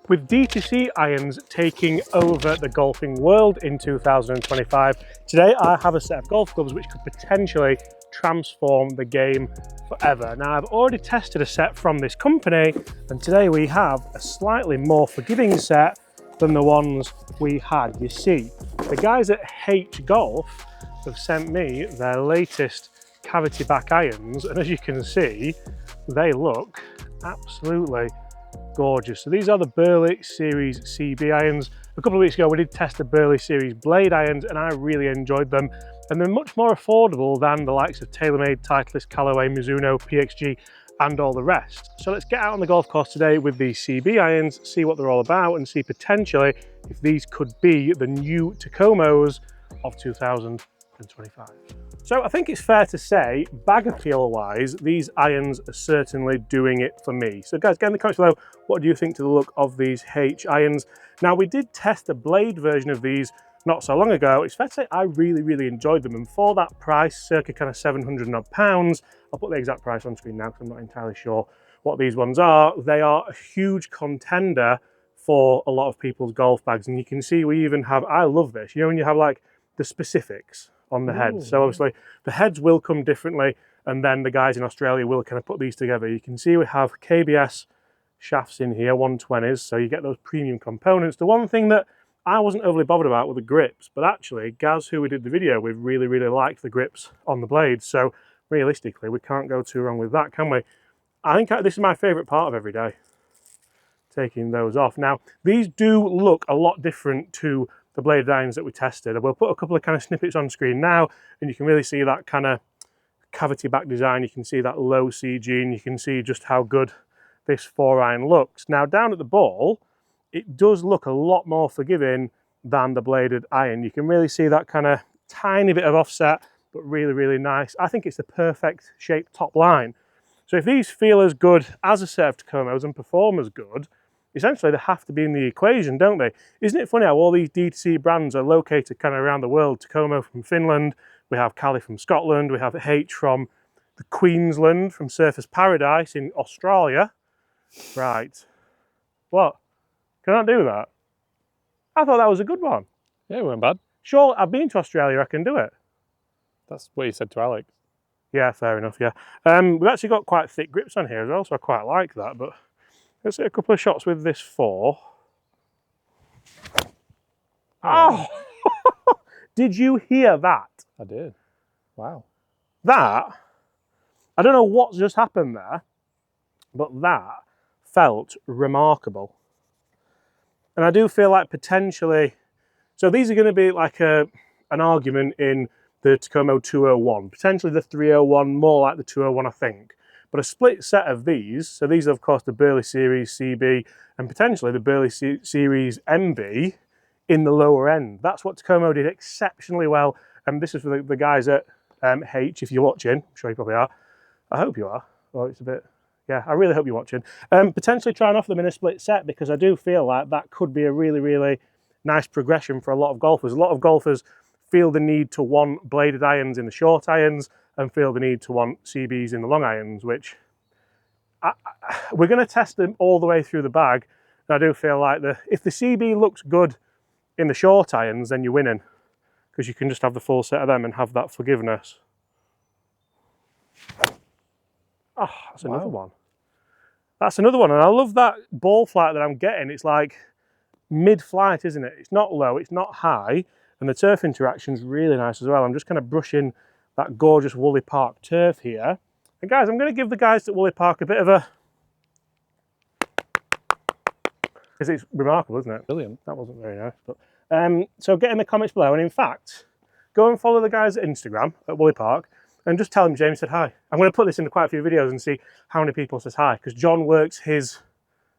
With D2C irons taking over the golfing world in 2025, today I have a set of golf clubs which could potentially transform the game forever. Now, I've already tested a set from this company, and today we have a slightly more forgiving set than the ones we had. You see, the guys at H Golf have sent me their latest cavity back irons, and as you can see, they look absolutely gorgeous. So these are the Burley Series CB irons. A couple of weeks ago we did test the Burley Series blade irons and I really enjoyed them, and they're much more affordable than the likes of TaylorMade, Titleist, Callaway, Mizuno, PXG and all the rest. So let's get out on the golf course today with these CB irons, see what they're all about and see potentially if these could be the new TAKOMOs of 2025. So I think it's fair to say, bag appeal wise, these irons are certainly doing it for me. So guys, get in the comments below, what do you think to the look of these H irons? Now, we did test the blade version of these not so long ago. It's fair to say I really enjoyed them, and for that price, circa kind of 700 odd pounds, I'll put the exact price on screen now because I'm not entirely sure what these ones are. They are a huge contender for a lot of people's golf bags, and you can see we even have, I love this, you know when you have like the specifics on the heads. So obviously the heads will come differently, and then the guys in Australia will kind of put these together. You can see we have KBS shafts in here, 120s, so you get those premium components. The one thing that I wasn't overly bothered about were the grips, but actually Gaz, who we did the video with, really liked the grips on the blades. So realistically, we can't go too wrong with that, can we? I think this is my favourite part of every day, taking those off. Now, these do look a lot different to the bladed irons that we tested. I will put a couple of kind of snippets on screen now, and you can really see that kind of cavity back design. You can see that low CG, and you can see just how good this 4-iron looks. Now, down at the ball, it does look a lot more forgiving than the bladed iron. You can really see that kind of tiny bit of offset, but really nice. I think it's the perfect shaped top line. So if these feel as good as a set of TAKOMOs and perform as good, essentially they have to be in the equation, don't they? Isn't it funny how all these D2C brands are located kind of around the world? TAKOMO from Finland, we have Cali from Scotland, we have H from the Queensland, from Surfers Paradise in Australia. Right. What? Can I do that? I thought that was a good one. Yeah, it weren't bad. Sure, I've been to Australia, I can do it. That's what you said to Alex. Yeah, fair enough, yeah. We've actually got quite thick grips on here as well, so I quite like that, but let's hit a couple of shots with this 4. Oh! Did you hear that? I did. Wow. That, I don't know what's just happened there, but that felt remarkable. And I do feel like potentially, so these are going to be like an argument in the TAKOMO 201, potentially the 301, more like the 201 I think. But a split set of these, so these are of course the Burley Series CB and potentially the Burley Series MB in the lower end. That's what TAKOMO did exceptionally well, and this is for the guys at H, if you're watching. I'm sure you probably are. I hope you are. Oh, it's a bit, yeah, I really hope you're watching. Potentially try and offer them in a split set, because I do feel like that could be a really nice progression for a lot of golfers. A lot of golfers feel the need to want bladed irons in the short irons and feel the need to want CBs in the long irons, which we're going to test them all the way through the bag. And I do feel like if the CB looks good in the short irons, then you're winning, because you can just have the full set of them and have that forgiveness. Oh, that's another one. That's another one, and I love that ball flight that I'm getting. It's like mid-flight, isn't it? It's not low, it's not high, and the turf interaction's really nice as well. I'm just kind of brushing that gorgeous Woolley Park turf here. And guys, I'm going to give the guys at Woolley Park a bit of a, because it's remarkable, isn't it? Brilliant. That wasn't very nice, but so get in the comments below, and in fact, go and follow the guys at Instagram at Woolley Park and just tell them James said hi. I'm going to put this into quite a few videos and see how many people says hi, because John works his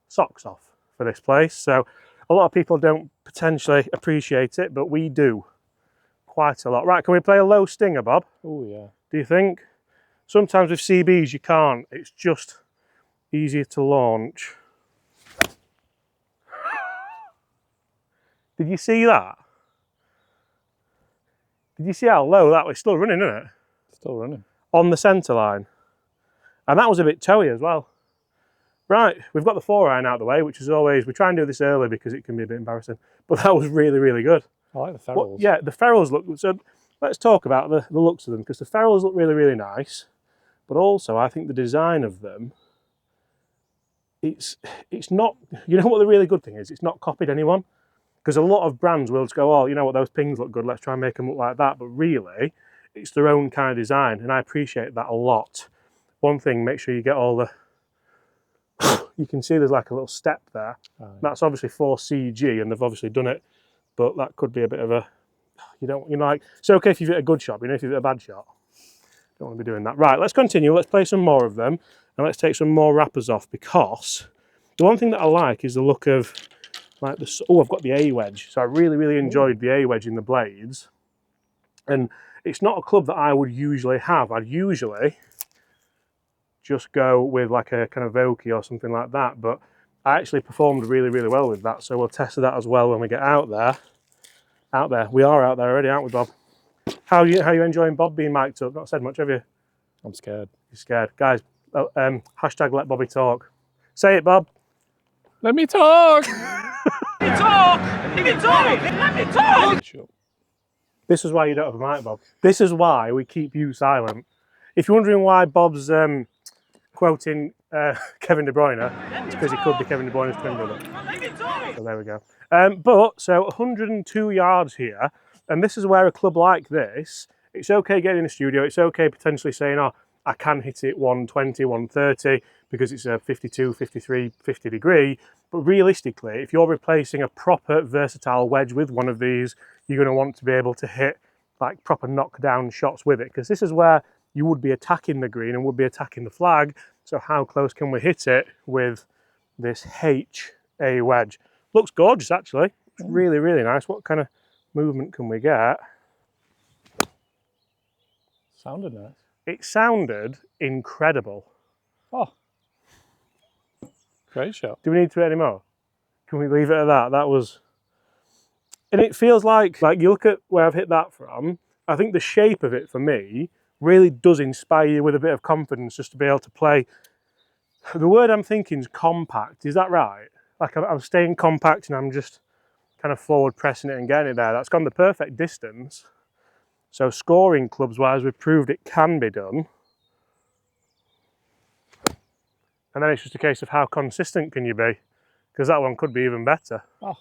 socks off for this place, so a lot of people don't potentially appreciate it, but we do quite a lot. Right, can we play a low stinger, Bob? Oh yeah. Do you think? Sometimes with CBs you can't, it's just easier to launch. Did you see that? Did you see how low that was? Still running, isn't it? Still running. On the centre line. And that was a bit toey as well. Right, we've got the 4-iron out of the way, which is always, we try and do this early because it can be a bit embarrassing, but that was really, really good. I like the ferrules. Yeah, the ferrules look, so let's talk about the looks of them, because the ferrules look really, really nice, but also I think the design of them, it's not, you know what the really good thing is? It's not copied anyone, because a lot of brands will just go, oh, you know what, those pings look good, let's try and make them look like that, but really, it's their own kind of design, and I appreciate that a lot. One thing, make sure you get all the, you can see there's like a little step there. Oh, yeah. That's obviously for CG, and they've obviously done it, but that could be a bit of a, you know, like, it's okay if you've hit a good shot, but you know, if you've hit a bad shot, don't want to be doing that. Right, let's continue, let's play some more of them, and let's take some more wrappers off, because the one thing that I like is the look of, like this, oh, I've got the A wedge, so I really, really enjoyed the A wedge in the blades, and it's not a club that I would usually have. I'd usually just go with like a kind of Voki or something like that, but I actually performed really, really well with that, so we'll test that as well when we get out there. We are out there already, aren't we, Bob? How are you enjoying Bob being mic'd up? Not said much, have you? I'm scared. You're scared. Guys, hashtag let Bobby talk. Say it, Bob. Let me talk! Let me talk! Let me talk! Let me talk! Sure. This is why you don't have a mic, Bob. This is why we keep you silent. If you're wondering why Bob's quoting Kevin De Bruyne, it's because he could be Kevin De Bruyne's twin brother. So there we go. So 102 yards here, and this is where a club like this, it's okay getting in the studio, it's okay potentially saying, oh, I can hit it 120, 130 because it's a 52, 53, 50 degree, but realistically, if you're replacing a proper versatile wedge with one of these, you're going to want to be able to hit like proper knockdown shots with it, because this is where you would be attacking the green and would be attacking the flag. So how close can we hit it with this HA wedge? Looks gorgeous, actually. It's really, really nice. What kind of movement can we get? Sounded nice. It sounded incredible. Oh. Great shot. Do we need to hit any more? Can we leave it at that? That was... And it feels like you look at where I've hit that from, I think the shape of it for me really does inspire you with a bit of confidence just to be able to play. The word I'm thinking is compact, is that right? Like I'm staying compact and I'm just kind of forward pressing it and getting it there. That's gone the perfect distance. So scoring clubs wise, we've proved it can be done. And then it's just a case of how consistent can you be? Because that one could be even better. Oh,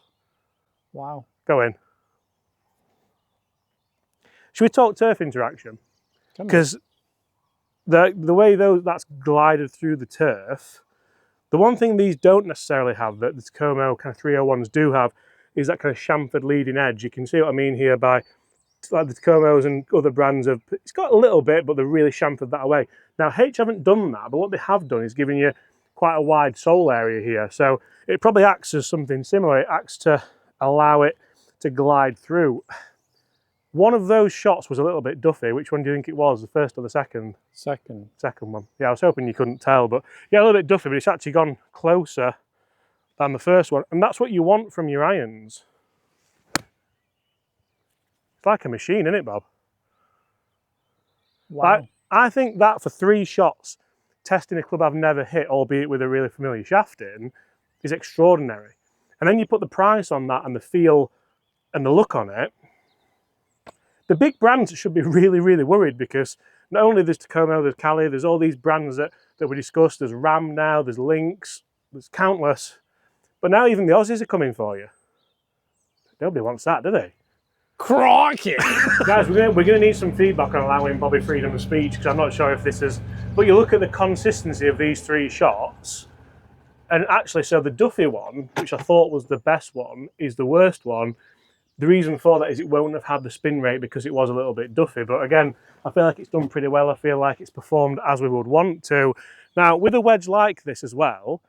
wow. Go in. Should we talk turf interaction? Because the way that's glided through the turf, the one thing these don't necessarily have that the TAKOMO kind of 301s do have is that kind of chamfered leading edge. You can see what I mean here by like the TAKOMOs and other brands have, it's got a little bit, but they're really chamfered that away. Now H haven't done that, but what they have done is giving you quite a wide sole area here. So it probably acts as something similar. It acts to allow it to glide through. One of those shots was a little bit duffy. Which one do you think it was, the first or the second? Second. Second one. Yeah, I was hoping you couldn't tell, but yeah, a little bit duffy, but it's actually gone closer than the first one. And that's what you want from your irons. It's like a machine, isn't it, Bob? Wow. I think that for 3 shots, testing a club I've never hit, albeit with a really familiar shaft in, is extraordinary. And then you put the price on that and the feel and the look on it. The big brands should be really, really worried, because not only there's TAKOMO, there's Cali, there's all these brands that we discussed, there's Ram now, there's Lynx, there's countless. But now even the Aussies are coming for you. Nobody wants that, do they? Crikey! Guys, we're going to need some feedback on allowing Bobby freedom of speech, because I'm not sure if this is... But you look at the consistency of these 3 shots, and actually, so the Duffy one, which I thought was the best one, is the worst one. The reason for that is it won't have had the spin rate because it was a little bit duffy. But again, I feel like it's done pretty well. I feel like it's performed as we would want to. Now, with a wedge like this as well,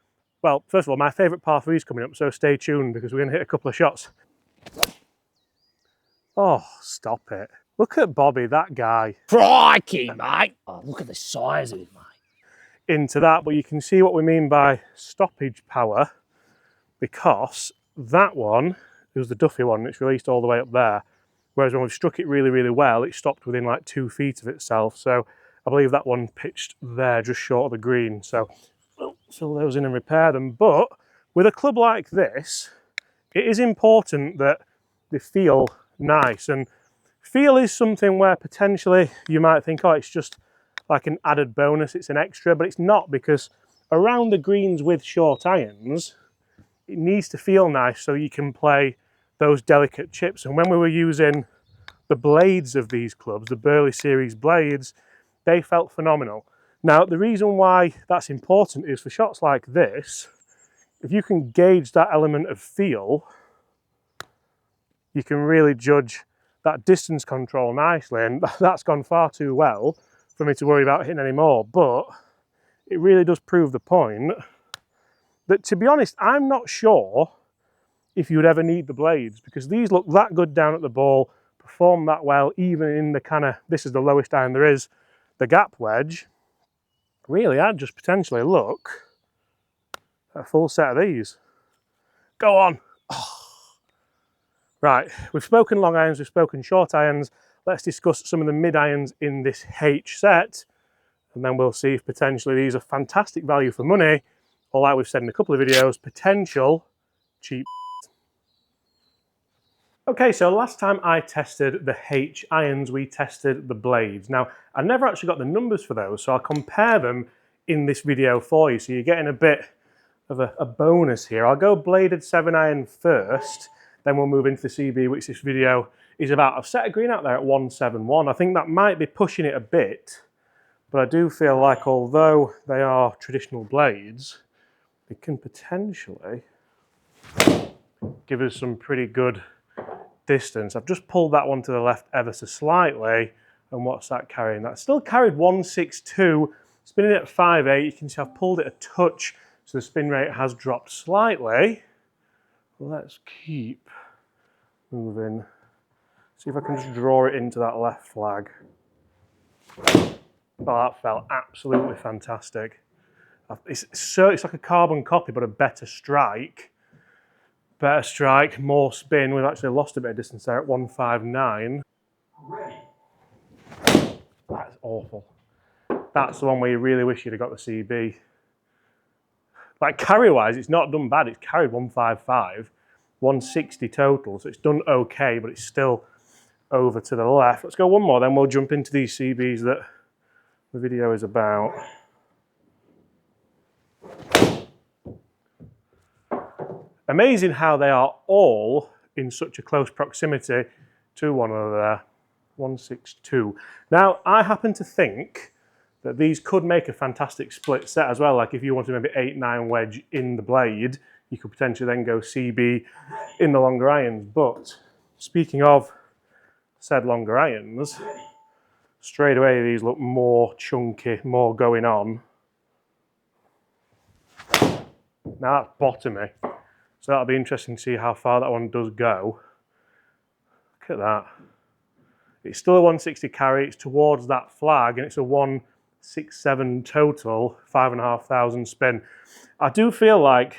first of all, my favourite par 3 is coming up, so stay tuned because we're going to hit a couple of shots. Oh, stop it. Look at Bobby, that guy. Crikey, mate. Oh, look at the size of it, mate. Into that, but you can see what we mean by stoppage power, because that one, it was the Duffy one, it's released all the way up there. Whereas when we've struck it really, really well, it stopped within like 2 feet of itself. So I believe that one pitched there just short of the green. So fill those in and repair them. But with a club like this, it is important that they feel nice. And feel is something where potentially you might think, oh, it's just like an added bonus, it's an extra, but it's not, because around the greens with short irons, it needs to feel nice so you can play those delicate chips. And when we were using the blades of these clubs, the Burley series blades, they felt phenomenal. Now, the reason why that's important is for shots like this, if you can gauge that element of feel, you can really judge that distance control nicely. And that's gone far too well for me to worry about hitting anymore. But it really does prove the point that, to be honest, I'm not sure if you would ever need the blades, because these look that good down at the ball, perform that well, even in the kind of, this is the lowest iron there is, the gap wedge. Really, I'd just potentially look at a full set of these. Go on. Oh. Right, we've spoken long irons, we've spoken short irons. Let's discuss some of the mid irons in this H set, and then we'll see if potentially these are fantastic value for money, or, like we've said in a couple of videos, potential cheap. Okay, so last time I tested the H irons, we tested the blades. Now, I never actually got the numbers for those, so I'll compare them in this video for you, so you're getting a bit of a bonus here. I'll go bladed 7 iron first, then we'll move into the CB, which this video is about. I've set a green out there at 171. I think that might be pushing it a bit, but I do feel like although they are traditional blades, they can potentially give us some pretty good distance. I've just pulled that one to the left ever so slightly, and what's that carrying? That still carried 162, spinning at 5.8. You can see I've pulled it a touch, so the spin rate has dropped slightly. Let's keep moving. See if I can just draw it into that left flag. Oh, that felt absolutely fantastic. It's like a carbon copy, but a better strike. Better strike, more spin. We've actually lost a bit of distance there at 159. That's awful. That's the one where you really wish you'd have got the CB. Like carry-wise, it's not done bad. It's carried 155, 160 total, so it's done okay, but it's still over to the left. Let's go one more, then we'll jump into these CBs that the video is about. Amazing how they are all in such a close proximity to one another there. 162. Now, I happen to think that these could make a fantastic split set as well. Like if you wanted maybe 8-9 wedge in the blade, you could potentially then go CB in the longer irons. But speaking of said longer irons, straight away these look more chunky, more going on. Now that's bottomy, so that'll be interesting to see how far that one does go. Look at that. It's still a 160 carry, it's towards that flag, and it's a 167 total, 5,500 spin. I do feel like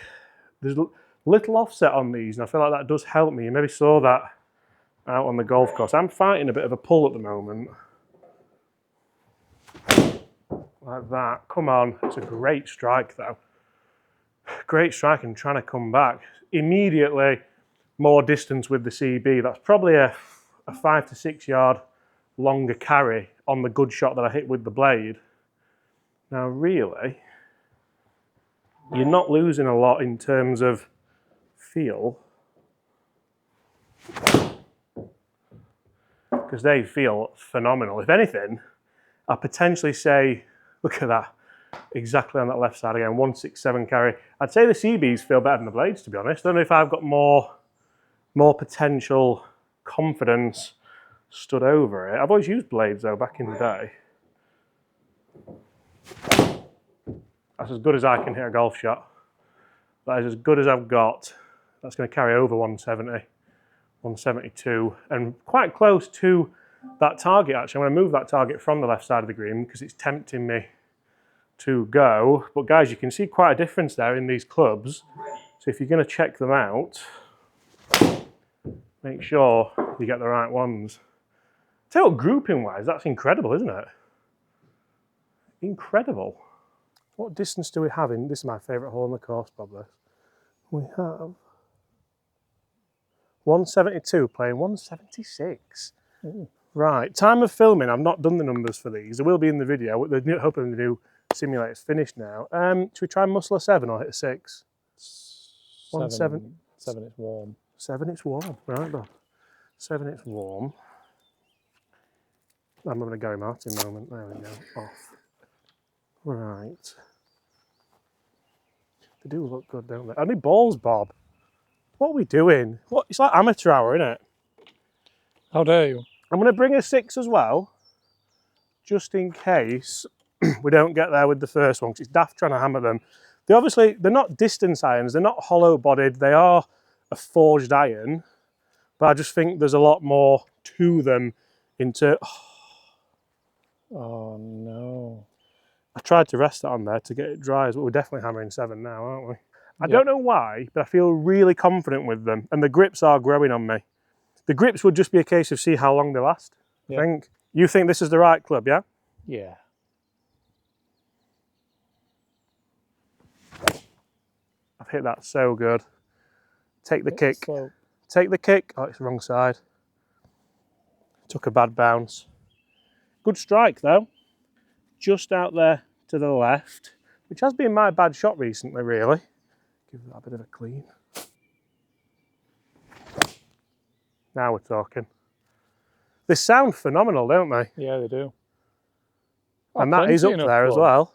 there's little offset on these, and I feel like that does help me. You maybe saw that out on the golf course. I'm fighting a bit of a pull at the moment. Like that. Come on. It's a great strike, though. Great strike and trying to come back. Immediately more distance with the CB. That's probably a 5 to 6 yard longer carry on the good shot that I hit with the blade. Now really, you're not losing a lot in terms of feel, because they feel phenomenal. If anything, I potentially say, look at that, exactly on that left side again, 167 carry. I'd say the CBs feel better than the blades, to be honest. I don't know if I've got more potential confidence stood over it. I've always used blades though back in the day. That's as good as I can hit a golf shot. That is as good as I've got. That's going to carry over 170, 172, and quite close to that target actually. I'm going to move that target from the left side of the green because it's tempting me to go. But guys, you can see quite a difference there in these clubs. So if you're going to check them out, make sure you get the right ones. Tell you what, grouping wise, that's incredible, isn't it? Incredible. What distance do we have in? This is my favourite hole on the course, Bob. This. We have 172 playing 176. Ooh. Right, time of filming. I've not done the numbers for these. They will be in the video. They're hoping the new simulator's finished now. Should we try and muscle a 7 or hit a 6? 1 7. 7, it's warm. 7, it's warm. Right, Bob. 7, it's warm. I'm having a Gary Martin moment. There we go. Off. Right. They do look good, don't they? Only balls, Bob. What are we doing? What? It's like amateur hour, isn't it? How dare you? I'm going to bring a 6 as well, just in case we don't get there with the first one, because it's daft trying to hammer them. They're not distance irons, they're not hollow bodied, they are a forged iron, but I just think there's a lot more to them into... Oh no. I tried to rest it on there to get it dry, but we're definitely hammering 7 now, aren't we? I don't know why, but I feel really confident with them, and the grips are growing on me. The grips would just be a case of see how long they last, I think. You think this is the right club, yeah? Yeah. I've hit that so good. Take the kick. Slow. Take the kick. Oh, it's the wrong side. Took a bad bounce. Good strike though. Just out there to the left, which has been my bad shot recently, really. Give that a bit of a clean. Now we're talking. They sound phenomenal, don't they? Yeah, they do. And that is up there as well.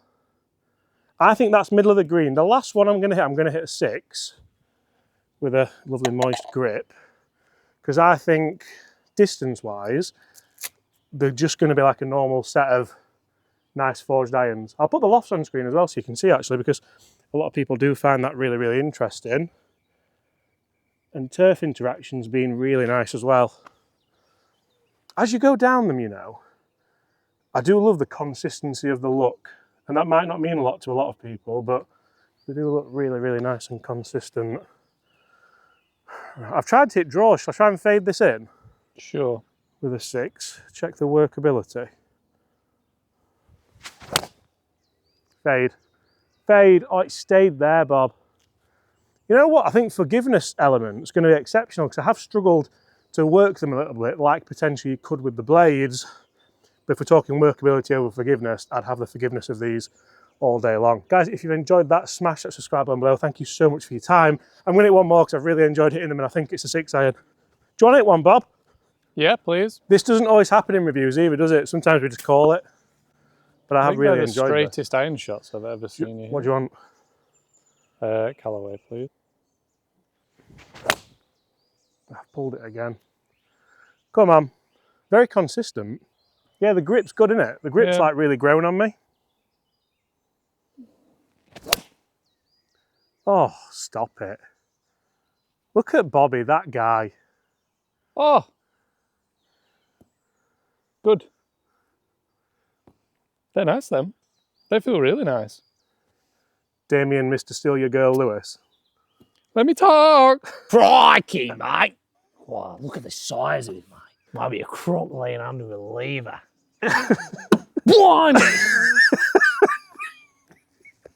I think that's middle of the green. The last one I'm going to hit a 6 with a lovely moist grip, because I think distance-wise, they're just going to be like a normal set of nice forged irons. I'll put the lofts on screen as well so you can see actually, because a lot of people do find that really, really interesting. And turf interactions being really nice as well. As you go down them, you know, I do love the consistency of the look. And that might not mean a lot to a lot of people, but they do look really, really nice and consistent. I've tried to hit draw. Shall I try and fade this in? Sure. With a 6. Check the workability. Fade. Fade. Oh, it stayed there, Bob. You know what? I think forgiveness element is going to be exceptional, because I have struggled to work them a little bit, like potentially you could with the blades. But if we're talking workability over forgiveness, I'd have the forgiveness of these all day long. Guys, if you've enjoyed that, smash that subscribe button below. Thank you so much for your time. I'm going to hit one more because I've really enjoyed hitting them, and I think it's a 6 iron. Do you want to hit one, Bob? Yeah, please. This doesn't always happen in reviews either, does it? Sometimes we just call it. But I have really enjoyed it. They're the straightest iron shots I've ever seen you. What do you want? Callaway, please. I've pulled it again. Come on. Very consistent. Yeah, the grip's good, isn't it? The grip's like really growing on me. Oh, stop it. Look at Bobby, that guy. Oh! Good. They're nice, them. They feel really nice. Damien, Mr. Steal Your Girl Lewis. Let me talk! Crikey, mate. Wow, look at the size of it, mate. Might be a croc laying under a lever. Blimey!